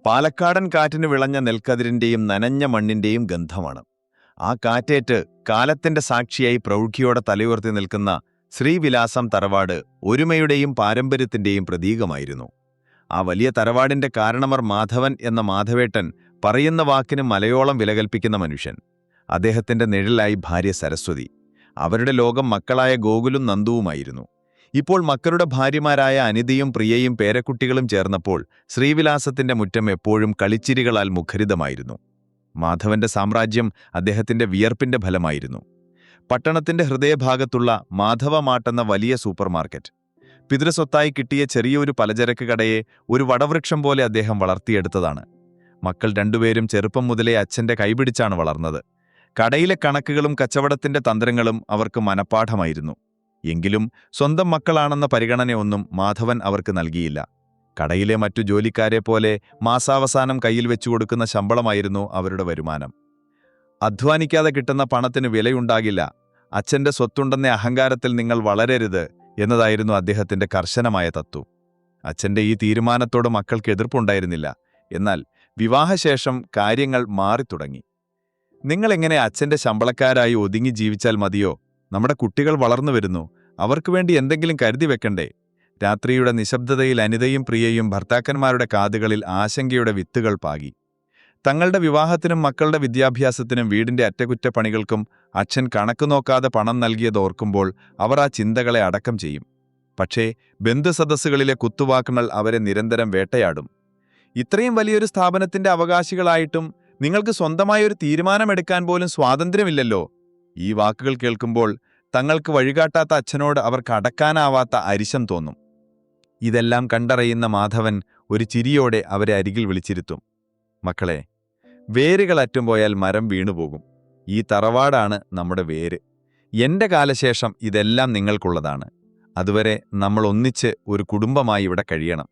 പാലക്കാടൻ കാറ്റിന് വിളഞ്ഞ നെൽക്കതിരിന്റെയും നനഞ്ഞ മണ്ണിന്റെയും ഗന്ധമാണ്. ആ കാറ്റേറ്റ് കാലത്തിന്റെ സാക്ഷിയായി പ്രൗഢിയോടെ തലയുയർത്തി നിൽക്കുന്ന ശ്രീവിലാസം തറവാട് ഒരുമയുടെയും പാരമ്പര്യത്തിന്റെയും പ്രതീകമായിരുന്നു. ആ വലിയ തറവാടിന്റെ കാരണമർ മാധവൻ എന്ന മാധവേട്ടൻ പറയുന്ന വാക്കിന് മലയോളം വിലകൽപ്പിക്കുന്ന മനുഷ്യൻ. അദ്ദേഹത്തിന്റെ നിഴലായി ഭാര്യ സരസ്വതി. അവരുടെ ലോകം മക്കളായ ഗോകുലും നന്ദുവുമായിരുന്നു. ഇപ്പോൾ മക്കളുടെ ഭാര്യമാരായ അനിതയും പ്രിയയും പേരക്കുട്ടികളും ചേർന്നപ്പോൾ ശ്രീവിലാസത്തിന്റെ മുറ്റം എപ്പോഴും കളിച്ചിരികളാൽ മുഖരിതമായിരുന്നു. മാധവന്റെ സാമ്രാജ്യം അദ്ദേഹത്തിന്റെ വിയർപ്പിന്റെ ഫലമായിരുന്നു. പട്ടണത്തിന്റെ ഹൃദയഭാഗത്തുള്ള മാധവമാട്ടെന്ന വലിയ സൂപ്പർമാർക്കറ്റ്, പിതൃസ്വത്തായി കിട്ടിയ ചെറിയൊരു പലചരക്ക് കടയെ ഒരു വടവൃക്ഷം പോലെ അദ്ദേഹം വളർത്തിയെടുത്തതാണ്. മക്കൾ രണ്ടുപേരും ചെറുപ്പം മുതലേ അച്ഛന്റെ കൈപിടിച്ചാണ് വളർന്നത്. കടയിലെ കണക്കുകളും കച്ചവടത്തിന്റെ തന്ത്രങ്ങളും അവർക്ക് മനപ്പാഠമായിരുന്നു. എങ്കിലും സ്വന്തം മക്കളാണെന്ന പരിഗണനയൊന്നും മാധവൻ അവർക്ക് നൽകിയില്ല. കടയിലെ മറ്റു ജോലിക്കാരെ പോലെ മാസാവസാനം കയ്യിൽ വെച്ചുകൊടുക്കുന്ന ശമ്പളമായിരുന്നു അവരുടെ വരുമാനം. അധ്വാനിക്കാതെ കിട്ടുന്ന പണത്തിന് വിലയുണ്ടാകില്ല, അച്ഛന്റെ സ്വത്തുണ്ടെന്ന അഹങ്കാരത്തിൽ നിങ്ങൾ വളരരുത് എന്നതായിരുന്നു അദ്ദേഹത്തിന്റെ കർശനമായ തത്വം. അച്ഛന്റെ ഈ തീരുമാനത്തോട് മക്കൾക്ക് എതിർപ്പുണ്ടായിരുന്നില്ല. എന്നാൽ വിവാഹശേഷം കാര്യങ്ങൾ മാറിത്തുടങ്ങി. നിങ്ങളെങ്ങനെ അച്ഛന്റെ ശമ്പളക്കാരായി ഒതുങ്ങി ജീവിച്ചാൽ മതിയോ? നമ്മുടെ കുട്ടികൾ വളർന്നു വരുന്നു, അവർക്ക് വേണ്ടി എന്തെങ്കിലും കരുതി വെക്കണ്ടേ? രാത്രിയുടെ നിശബ്ദതയിൽ അനിതയും പ്രിയയും ഭർത്താക്കന്മാരുടെ കാതുകളിൽ ആശങ്കയുടെ വിത്തുകൾ പാകി. തങ്ങളുടെ വിവാഹത്തിനും മക്കളുടെ വിദ്യാഭ്യാസത്തിനും വീടിന്റെ അറ്റകുറ്റപ്പണികൾക്കും അച്ഛൻ കണക്കു നോക്കാതെ പണം നൽകിയതോർക്കുമ്പോൾ അവർ ആ ചിന്തകളെ അടക്കം ചെയ്യും. പക്ഷേ ബന്ധുസദസ്സുകളിലെ കുത്തുവാക്കുകൾ അവരെ നിരന്തരം വേട്ടയാടും. ഇത്രയും വലിയൊരു സ്ഥാപനത്തിന്റെ അവകാശികളായിട്ടും നിങ്ങൾക്ക് സ്വന്തമായൊരു തീരുമാനമെടുക്കാൻ പോലും സ്വാതന്ത്ര്യമില്ലല്ലോ. ഈ വാക്കുകൾ കേൾക്കുമ്പോൾ തങ്ങൾക്ക് വഴികാട്ടാത്ത അച്ഛനോട് അവർക്ക് അടക്കാനാവാത്ത അരിശം തോന്നും. ഇതെല്ലാം കണ്ടറിയുന്ന മാധവൻ ഒരു ചിരിയോടെ അവരെ അരികിൽ വിളിച്ചിരുത്തും. മക്കളെ, വേരുകൾ അറ്റുംപോയാൽ മരം വീണുപോകും. ഈ തറവാടാണ് നമ്മുടെ വേര്. എന്റെ കാലശേഷം ഇതെല്ലാം നിങ്ങൾക്കുള്ളതാണ്. അതുവരെ നമ്മൾ ഒന്നിച്ച് ഒരു കുടുംബമായി ഇവിടെ കഴിയണം.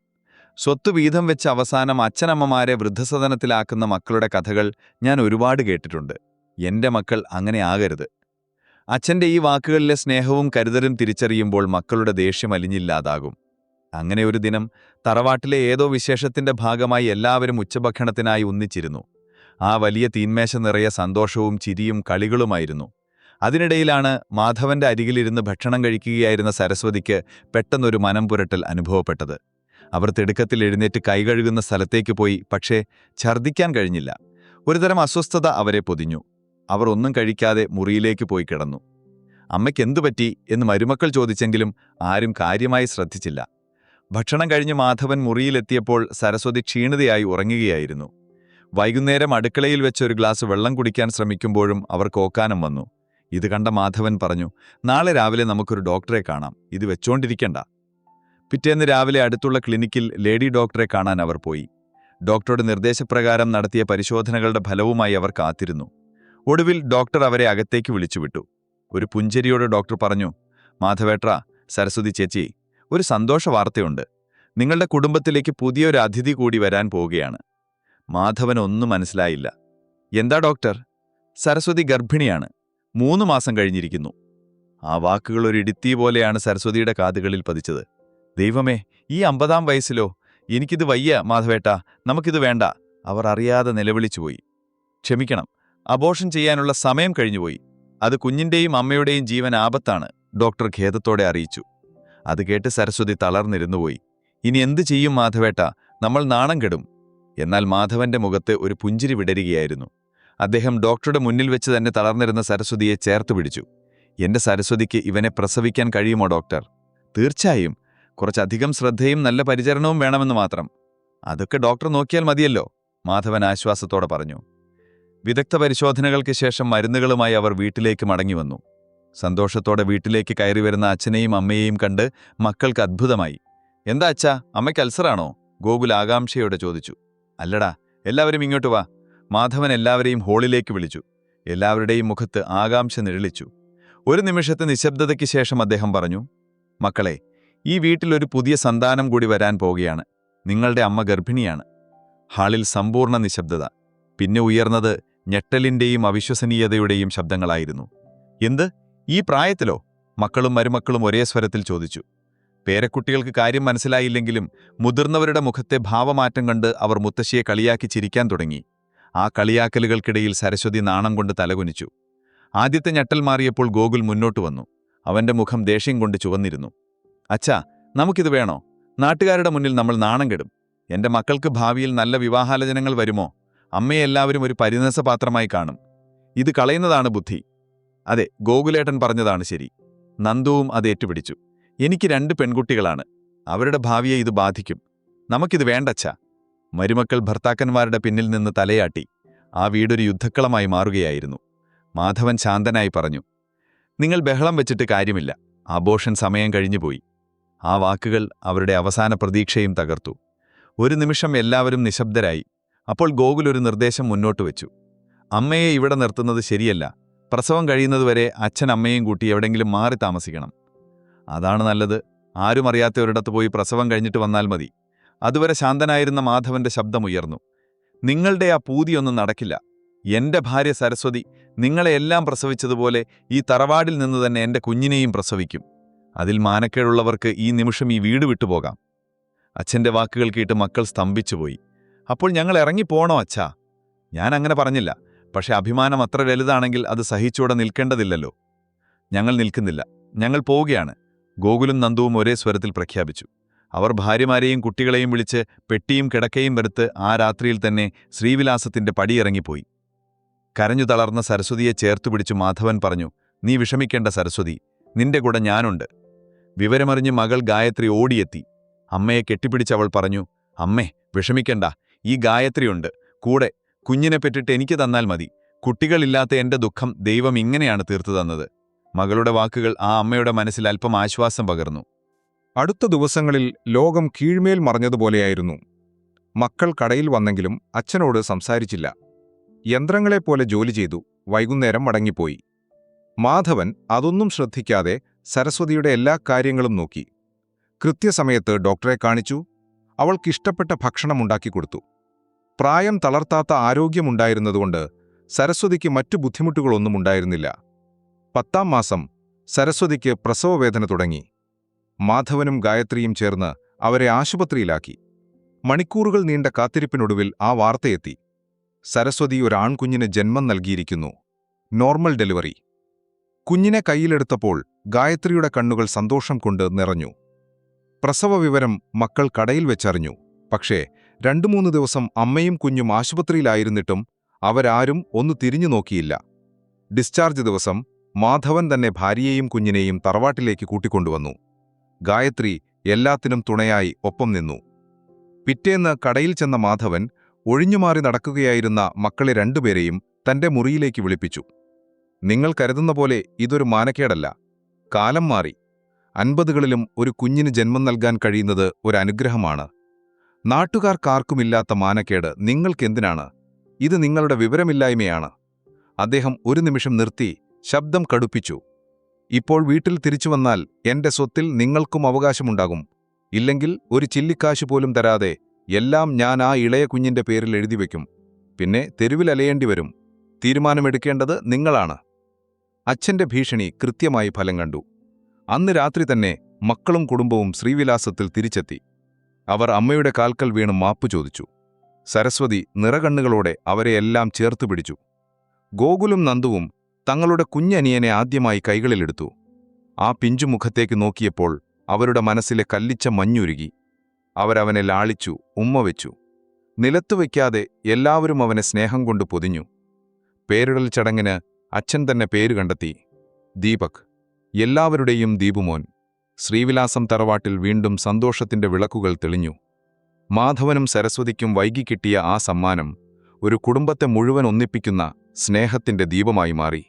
സ്വത്ത് വീതം വെച്ച് അവസാനം അച്ഛനമ്മമാരെ വൃദ്ധസദനത്തിലാക്കുന്ന മക്കളുടെ കഥകൾ ഞാൻ ഒരുപാട് കേട്ടിട്ടുണ്ട്. എന്റെ മക്കൾ അങ്ങനെ ആകരുത്. അച്ഛന്റെ ഈ വാക്കുകളിലെ സ്നേഹവും കരുതലും തിരിച്ചറിയുമ്പോൾ മക്കളുടെ ദേഷ്യം അലിഞ്ഞില്ലാതാകും. അങ്ങനെ ഒരു ദിനം തറവാട്ടിലെ ഏതോ വിശേഷത്തിന്റെ ഭാഗമായി എല്ലാവരും ഉച്ചഭക്ഷണത്തിനായി ഒന്നിച്ചിരുന്നു. ആ വലിയ തീന്മേശ നിറയെ സന്തോഷവും ചിരിയും കളികളുമായിരുന്നു. അതിനിടയിലാണ് മാധവന്റെ അരികിലിരുന്ന് ഭക്ഷണം കഴിക്കുകയായിരുന്ന സരസ്വതിക്ക് പെട്ടെന്നൊരു മനം പുരട്ടൽ അനുഭവപ്പെട്ടത്. അവർ തിടുക്കത്തിൽ എഴുന്നേറ്റ് കൈകഴുകുന്ന സ്ഥലത്തേക്ക് പോയി. പക്ഷേ ഛർദ്ദിക്കാൻ കഴിഞ്ഞില്ല. ഒരുതരം അസ്വസ്ഥത അവരെ പൊതിഞ്ഞു. അവർ ഒന്നും കഴിക്കാതെ മുറിയിലേക്ക് പോയി കിടന്നു. അമ്മയ്ക്കെന്തു പറ്റി എന്ന് മരുമക്കൾ ചോദിച്ചെങ്കിലും ആരും കാര്യമായി ശ്രദ്ധിച്ചില്ല. ഭക്ഷണം കഴിഞ്ഞ് മാധവൻ മുറിയിലെത്തിയപ്പോൾ സരസ്വതി ക്ഷീണിതയായി ഉറങ്ങുകയായിരുന്നു. വൈകുന്നേരം അടുക്കളയിൽ വെച്ച് ഒരു ഗ്ലാസ് വെള്ളം കുടിക്കാൻ ശ്രമിക്കുമ്പോഴും അവർക്ക് ഓക്കാനം വന്നു. ഇത് കണ്ട മാധവൻ പറഞ്ഞു, നാളെ രാവിലെ നമുക്കൊരു ഡോക്ടറെ കാണാം, ഇത് വെച്ചോണ്ടിരിക്കണ്ട. പിറ്റേന്ന് രാവിലെ അടുത്തുള്ള ക്ലിനിക്കിൽ ലേഡി ഡോക്ടറെ കാണാൻ അവർ പോയി. ഡോക്ടറുടെ നിർദ്ദേശപ്രകാരം നടത്തിയ പരിശോധനകളുടെ ഫലവുമായി അവർ കാത്തിരുന്നു. ഒടുവിൽ ഡോക്ടർ അവരെ അകത്തേക്ക് വിളിച്ചുവിട്ടു. ഒരു പുഞ്ചിരിയോട് ഡോക്ടർ പറഞ്ഞു, മാധവേട്ര, സരസ്വതി ചേച്ചി, ഒരു സന്തോഷ വാർത്തയുണ്ട്. നിങ്ങളുടെ കുടുംബത്തിലേക്ക് പുതിയൊരു അതിഥി കൂടി വരാൻ പോവുകയാണ്. മാധവൻ ഒന്നും മനസ്സിലായില്ല. എന്താ ഡോക്ടർ? സരസ്വതി ഗർഭിണിയാണ്. 3 മാസം കഴിഞ്ഞിരിക്കുന്നു. ആ വാക്കുകൾ ഒരു ഇടിത്തീ പോലെയാണ് സരസ്വതിയുടെ കാതുകളിൽ പതിച്ചത്. ദൈവമേ, ഈ 50-ാം വയസ്സിലോ? എനിക്കിത് വയ്യ മാധവേട്ട, നമുക്കിത് വേണ്ട. അവർ അറിയാതെ നിലവിളിച്ചുപോയി. ക്ഷമിക്കണം, അബോർഷൻ ചെയ്യാനുള്ള സമയം കഴിഞ്ഞുപോയി. അത് കുഞ്ഞിന്റെയും അമ്മയുടെയും ജീവൻ ആപത്താണ്, ഡോക്ടർ ഖേദത്തോടെ അറിയിച്ചു. അത് കേട്ട് സരസ്വതി തളർന്നിരുന്നുപോയി. ഇനി എന്തു ചെയ്യും മാധവേട്ട, നമ്മൾ നാണം കെടും. എന്നാൽ മാധവന്റെ മുഖത്ത് ഒരു പുഞ്ചിരി വിടരുകയായിരുന്നു. അദ്ദേഹം ഡോക്ടറുടെ മുന്നിൽ വെച്ച് തന്നെ തളർന്നിരുന്ന സരസ്വതിയെ ചേർത്ത് പിടിച്ചു. എന്റെ സരസ്വതിക്ക് ഇവനെ പ്രസവിക്കാൻ കഴിയുമോ ഡോക്ടർ? തീർച്ചയായും. കുറച്ചധികം ശ്രദ്ധയും നല്ല പരിചരണവും വേണമെന്ന് മാത്രം. അതൊക്കെ ഡോക്ടർ നോക്കിയാൽ മതിയല്ലോ, മാധവൻ ആശ്വാസത്തോടെ പറഞ്ഞു. വിദഗ്ധ പരിശോധനകൾക്ക് ശേഷം മരുന്നുകളുമായി അവർ വീട്ടിലേക്ക് മടങ്ങിവന്നു. സന്തോഷത്തോടെ വീട്ടിലേക്ക് കയറി വരുന്ന അച്ഛനെയും അമ്മയെയും കണ്ട് മക്കൾക്ക് അത്ഭുതമായി. എന്താ അച്ഛാ, അമ്മയ്ക്ക് അൾസറാണോ? ഗോകുൽ ആകാംക്ഷയോടെ ചോദിച്ചു. അല്ലടാ, എല്ലാവരും ഇങ്ങോട്ട് വാ. മാധവൻ എല്ലാവരെയും ഹോളിലേക്ക് വിളിച്ചു. എല്ലാവരുടെയും മുഖത്ത് ആകാംക്ഷ നിഴലിച്ചു. ഒരു നിമിഷത്തെ നിശബ്ദതയ്ക്ക് ശേഷം അദ്ദേഹം പറഞ്ഞു, മക്കളെ, ഈ വീട്ടിലൊരു പുതിയ സന്താനം കൂടി വരാൻ പോകുകയാണ്. നിങ്ങളുടെ അമ്മ ഗർഭിണിയാണ്. ഹാളിൽ സമ്പൂർണ്ണ നിശബ്ദത. പിന്നെ ഉയർന്നത് ഞെട്ടലിന്റെയും അവിശ്വസനീയതയുടെയും ശബ്ദങ്ങളായിരുന്നു. എന്ത്, ഈ പ്രായത്തിലോ? മക്കളും മരുമക്കളും ഒരേ സ്വരത്തിൽ ചോദിച്ചു. പേരക്കുട്ടികൾക്ക് കാര്യം മനസ്സിലായില്ലെങ്കിലും മുതിർന്നവരുടെ മുഖത്തെ ഭാവമാറ്റം കണ്ട് അവർ മുത്തശ്ശിയെ കളിയാക്കി ചിരിക്കാൻ തുടങ്ങി. ആ കളിയാക്കലുകൾക്കിടയിൽ സരസ്വതി നാണം കൊണ്ട് തലകുനിച്ചു. ആദ്യത്തെ ഞെട്ടൽ മാറിയപ്പോൾ ഗോകുൽ മുന്നോട്ട് വന്നു. അവന്റെ മുഖം ദേഷ്യം കൊണ്ട് ചുവന്നിരുന്നു. അച്ഛാ, നമുക്കിത് വേണോ? നാട്ടുകാരുടെ മുന്നിൽ നമ്മൾ നാണം കെടും. എന്റെ മക്കൾക്ക് ഭാവിയിൽ നല്ല വിവാഹാലോചനകൾ വരുമോ? അമ്മയെ എല്ലാവരും ഒരു പരിണസപാത്രമായി കാണും. ഇത് കളയുന്നതാണ് ബുദ്ധി. അതെ, ഗോകുലേട്ടൻ പറഞ്ഞതാണ് ശരി. നന്ദുവും അത് ഏറ്റുപിടിച്ചു. എനിക്ക് 2 പെൺകുട്ടികളാണ്. അവരുടെ ഭാവിയെ ഇത് ബാധിക്കും. നമുക്കിത് വേണ്ടച്ഛാ. മരുമക്കൾ ഭർത്താക്കന്മാരുടെ പിന്നിൽ നിന്ന് തലയാട്ടി. ആ വീടൊരു യുദ്ധക്കളമായി മാറുകയായിരുന്നു. മാധവൻ ശാന്തനായി പറഞ്ഞു, നിങ്ങൾ ബഹളം വെച്ചിട്ട് കാര്യമില്ല. അബോർഷൻ സമയം കഴിഞ്ഞുപോയി. ആ വാക്കുകൾ അവരുടെ അവസാന പ്രതീക്ഷയും തകർത്തു. ഒരു നിമിഷം എല്ലാവരും നിശബ്ദരായി. അപ്പോൾ ഗോകുൽ ഒരു നിർദ്ദേശം മുന്നോട്ട് വെച്ചു. അമ്മയെ ഇവിടെ നിർത്തുന്നത് ശരിയല്ല. പ്രസവം കഴിയുന്നതുവരെ അച്ഛൻ അമ്മയും കൂട്ടി എവിടെങ്കിലും മാറി താമസിക്കണം. അതാണ് നല്ലത്. ആരും അറിയാത്തവരിടത്ത് പോയി പ്രസവം കഴിഞ്ഞിട്ട് വന്നാൽ മതി. അതുവരെ ശാന്തനായിരുന്ന മാധവന്റെ ശബ്ദമുയർന്നു. നിങ്ങളുടെ ആ പൂതിയൊന്നും നടക്കില്ല. എന്റെ ഭാര്യ സരസ്വതി നിങ്ങളെയെല്ലാം പ്രസവിച്ചതുപോലെ ഈ തറവാടിൽ നിന്ന് തന്നെ എന്റെ കുഞ്ഞിനെയും പ്രസവിക്കും. അതിൽ മാനക്കേടുള്ളവർക്ക് ഈ നിമിഷം ഈ വീട് വിട്ടുപോകാം. അച്ഛന്റെ വാക്കുകൾ കേട്ട് മക്കൾ സ്തംഭിച്ചുപോയി. അപ്പോൾ ഞങ്ങൾ ഇറങ്ങിപ്പോണോ അച്ഛാ? ഞാൻ അങ്ങനെ പറഞ്ഞില്ല. പക്ഷെ അഭിമാനം അത്ര വലുതാണെങ്കിൽ അത് സഹിച്ചൂടെ നിൽക്കേണ്ടതില്ലല്ലോ. ഞങ്ങൾ നിൽക്കുന്നില്ല, ഞങ്ങൾ പോവുകയാണ്. ഗോകുലും നന്ദുവും ഒരേ സ്വരത്തിൽ പ്രഖ്യാപിച്ചു. അവർ ഭാര്യമാരെയും കുട്ടികളെയും വിളിച്ച് പെട്ടിയും കിടക്കയും വെറുത്ത് ആ രാത്രിയിൽ തന്നെ ശ്രീവിലാസത്തിന്റെ പടിയിറങ്ങിപ്പോയി. കരഞ്ഞു തളർന്ന സരസ്വതിയെ ചേർത്തുപിടിച്ചു മാധവൻ പറഞ്ഞു, നീ വിഷമിക്കേണ്ട സരസ്വതി, നിന്റെ കൂടെ ഞാനുണ്ട്. വിവരമറിഞ്ഞ് മകൾ ഗായത്രി ഓടിയെത്തി. അമ്മയെ കെട്ടിപ്പിടിച്ചവൾ പറഞ്ഞു, അമ്മേ വിഷമിക്കണ്ട, ഈ ഗായത്രിയുണ്ട് കൂടെ. കുഞ്ഞിനെ പെറ്റിട്ട് എനിക്ക് തന്നാൽ മതി. കുട്ടികളില്ലാത്ത എന്റെ ദുഃഖം ദൈവം ഇങ്ങനെയാണ് തീർത്തു തന്നത്. മകളുടെ വാക്കുകൾ ആ അമ്മയുടെ മനസ്സിൽ അല്പം ആശ്വാസം പകർന്നു. അടുത്ത ദിവസങ്ങളിൽ ലോകം കീഴ്മേൽ മറഞ്ഞതുപോലെയായിരുന്നു. മക്കൾ കടയിൽ വന്നെങ്കിലും അച്ഛനോട് സംസാരിച്ചില്ല. യന്ത്രങ്ങളെപ്പോലെ ജോലി ചെയ്തു. വൈകുന്നേരം മടങ്ങിപ്പോയി. മാധവൻ അതൊന്നും ശ്രദ്ധിക്കാതെ സരസ്വതിയുടെ എല്ലാ കാര്യങ്ങളും നോക്കി. കൃത്യസമയത്ത് ഡോക്ടറെ കാണിച്ചു. അവൾക്കിഷ്ടപ്പെട്ട ഭക്ഷണമുണ്ടാക്കിക്കൊടുത്തു. പ്രായം തളർത്താത്ത ആരോഗ്യമുണ്ടായിരുന്നതുകൊണ്ട് സരസ്വതിക്ക് മറ്റു ബുദ്ധിമുട്ടുകളൊന്നും ഉണ്ടായിരുന്നില്ല. 10ാം മാസം സരസ്വതിക്ക് പ്രസവവേദന തുടങ്ങി. മാധവനും ഗായത്രിയും ചേർന്ന് അവരെ ആശുപത്രിയിലാക്കി. മണിക്കൂറുകൾ നീണ്ട കാത്തിരിപ്പിനൊടുവിൽ ആ വാർത്തയെത്തി. സരസ്വതി ഒരാൺകുഞ്ഞിന് ജന്മം നൽകിയിരിക്കുന്നു. Normal delivery. കുഞ്ഞിനെ കയ്യിലെടുത്തപ്പോൾ ഗായത്രിയുടെ കണ്ണുകൾ സന്തോഷം കൊണ്ട് നിറഞ്ഞു. പ്രസവവിവരം മക്കൾ കടയിൽ വെച്ചറിഞ്ഞു. പക്ഷേ 2-3 ദിവസം അമ്മയും കുഞ്ഞും ആശുപത്രിയിലായിരുന്നിട്ടും അവരാരും ഒന്ന് തിരിഞ്ഞു നോക്കിയില്ല. ഡിസ്ചാർജ് ദിവസം മാധവൻ തന്നെ ഭാര്യയെയും കുഞ്ഞിനെയും തറവാട്ടിലേക്ക് കൂട്ടിക്കൊണ്ടുവന്നു. ഗായത്രി എല്ലാത്തിനും തുണയായി ഒപ്പം നിന്നു. പിറ്റേന്ന് കടയിൽ ചെന്ന മാധവൻ ഒഴിഞ്ഞുമാറി നടക്കുകയായിരുന്ന മക്കളെ 2 പേരെയും തന്റെ മുറിയിലേക്ക് വിളിപ്പിച്ചു. നിങ്ങൾ കരുതുന്ന പോലെ ഇതൊരു മാനക്കേടല്ല. കാലം മാറി. 50കളിലും ഒരു കുഞ്ഞിന് ജന്മം നൽകാൻ കഴിയുന്നത് ഒരു അനുഗ്രഹമാണ്. നാട്ടുകാർക്കാർക്കുമില്ലാത്ത മാനക്കേട് നിങ്ങൾക്കെന്തിനാണ്? ഇത് നിങ്ങളുടെ വിവരമില്ലായ്മയാണ്. അദ്ദേഹം ഒരു നിമിഷം നിർത്തി ശബ്ദം കടുപ്പിച്ചു. ഇപ്പോൾ വീട്ടിൽ തിരിച്ചുവന്നാൽ എന്റെ സ്വത്തിൽ നിങ്ങൾക്കും അവകാശമുണ്ടാകും. ഇല്ലെങ്കിൽ ഒരു ചില്ലിക്കാശ് പോലും തരാതെ എല്ലാം ഞാൻ ആ ഇളയ കുഞ്ഞിന്റെ പേരിൽ എഴുതിവെക്കും. പിന്നെ തെരുവിലലയേണ്ടി വരും. തീരുമാനമെടുക്കേണ്ടത് നിങ്ങളാണ്. അച്ഛന്റെ ഭീഷണി കൃത്യമായി ഫലം കണ്ടു. അന്ന് രാത്രി തന്നെ മക്കളും കുടുംബവും ശ്രീവിലാസത്തിൽ തിരിച്ചെത്തി. അവർ അമ്മയുടെ കാൽക്കൽ വീണ് മാപ്പു ചോദിച്ചു. സരസ്വതി നിറകണ്ണുകളോടെ അവരെയെല്ലാം ചേർത്തുപിടിച്ചു. ഗോകുലും നന്ദുവും തങ്ങളുടെ കുഞ്ഞനിയനെ ആദ്യമായി കൈകളിലെടുത്തു. ആ പിഞ്ചുമുഖത്തേക്ക് നോക്കിയപ്പോൾ അവരുടെ മനസ്സിലെ കല്ലിച്ച മഞ്ഞുരുകി. അവരവനെ ലാളിച്ചു, ഉമ്മ വെച്ചു. നിലത്തുവയ്ക്കാതെ എല്ലാവരും അവനെ സ്നേഹം കൊണ്ട് പൊതിഞ്ഞു. പേരിടൽ ചടങ്ങിന് അച്ഛൻ തന്നെ പേര് കണ്ടെത്തി. ദീപക്. എല്ലാവരുടെയും ദീപുമോൻ. ശ്രീവിലാസം തറവാട്ടിൽ വീണ്ടും സന്തോഷത്തിന്റെ വിളക്കുകൾ തെളിഞ്ഞു. മാധവനും സരസ്വതിക്കും വൈകിക്കിട്ടിയ ആ സമ്മാനം ഒരു കുടുംബത്തെ മുഴുവൻ ഒന്നിപ്പിക്കുന്ന സ്നേഹത്തിന്റെ ദീപമായി മാറി.